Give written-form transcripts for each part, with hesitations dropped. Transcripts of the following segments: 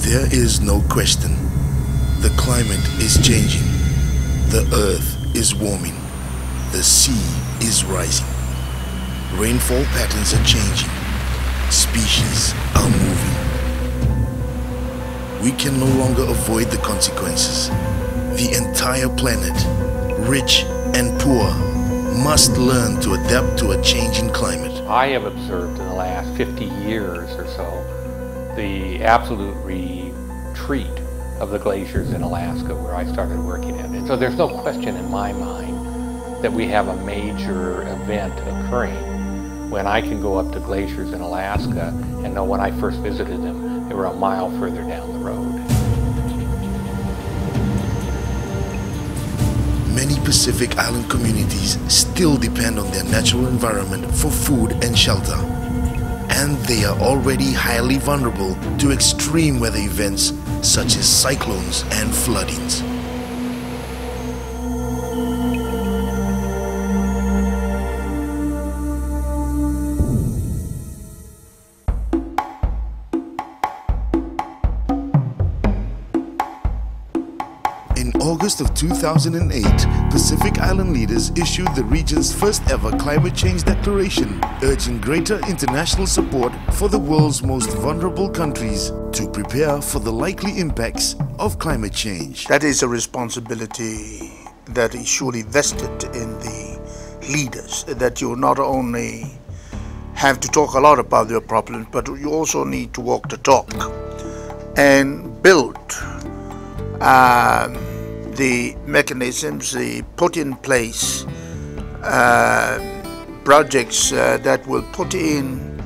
There is no question. The climate is changing. The earth is warming. The sea is rising. Rainfall patterns are changing. Species are moving. We can no longer avoid the consequences. The entire planet, rich and poor, must learn to adapt to a changing climate. I have observed in the last 50 years or so the absolute retreat of the glaciers in Alaska where I started working at it. So there's no question in my mind that we have a major event occurring when I can go up to glaciers in Alaska and know when I first visited them, they were a mile further down the road. Many Pacific Island communities still depend on their natural environment for food and shelter. And they are already highly vulnerable to extreme weather events such as cyclones and floodings. In August of 2008, Pacific Island leaders issued the region's first ever climate change declaration, urging greater international support for the world's most vulnerable countries to prepare for the likely impacts of climate change. That is a responsibility that is surely vested in the leaders, that you not only have to talk a lot about your problems, but you also need to walk the talk and build the mechanisms, put in place projects that will put in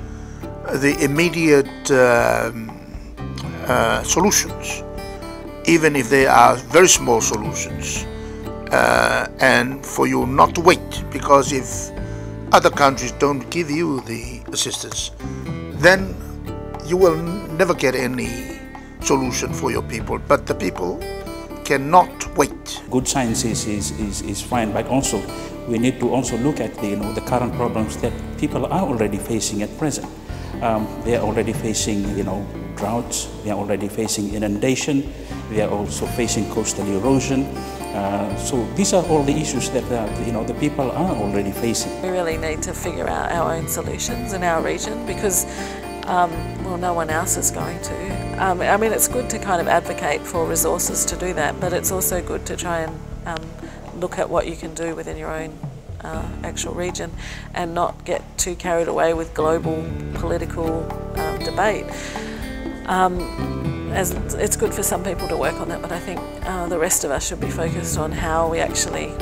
the immediate solutions, even if they are very small solutions, and for you not to wait, because if other countries don't give you the assistance, then you will never get any solution for your people. But the people cannot wait. Good science is fine, but also we need to also look at the current problems that people are already facing at present. They are already facing droughts. They are already facing inundation. They are also facing coastal erosion. So these are all the issues that the people are already facing. We really need to figure out our own solutions in our region because well, no one else is going to. I mean, it's good to kind of advocate for resources to do that, but it's also good to try and look at what you can do within your own actual region and not get too carried away with global political debate. As it's good for some people to work on that, but I think the rest of us should be focused on how we actually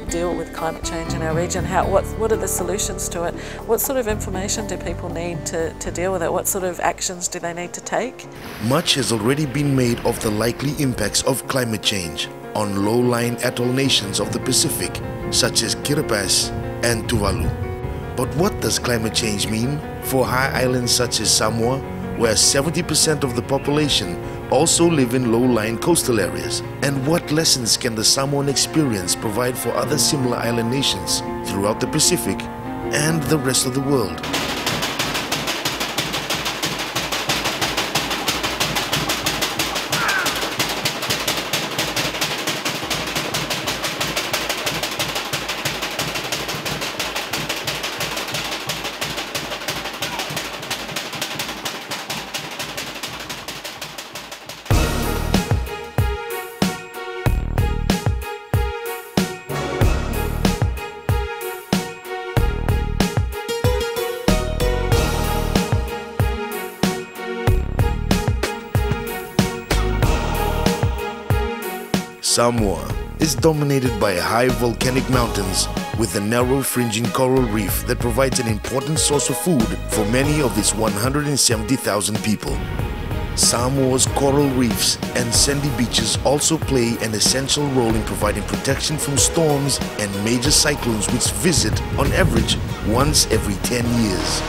deal with climate change in our region. What are the solutions to it? What sort of information do people need to deal with it? What sort of actions do they need to take? Much has already been made of the likely impacts of climate change on low-lying atoll nations of the Pacific, such as Kiribati and Tuvalu. But what does climate change mean for high islands such as Samoa, where 70% of the population also live in low-lying coastal areas? And what lessons can the Samoan experience provide for other similar island nations throughout the Pacific and the rest of the world? Samoa is dominated by high volcanic mountains with a narrow fringing coral reef that provides an important source of food for many of its 170,000 people. Samoa's coral reefs and sandy beaches also play an essential role in providing protection from storms and major cyclones which visit on average once every 10 years.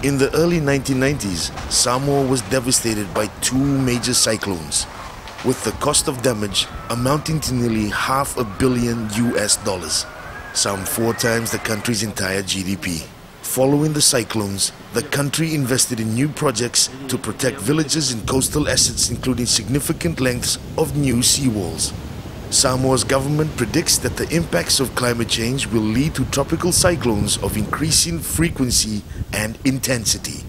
In the early 1990s, Samoa was devastated by two major cyclones, with the cost of damage amounting to nearly $500 million, some 4 times the country's entire GDP. Following the cyclones, the country invested in new projects to protect villages and coastal assets, including significant lengths of new seawalls. Samoa's government predicts that the impacts of climate change will lead to tropical cyclones of increasing frequency and intensity.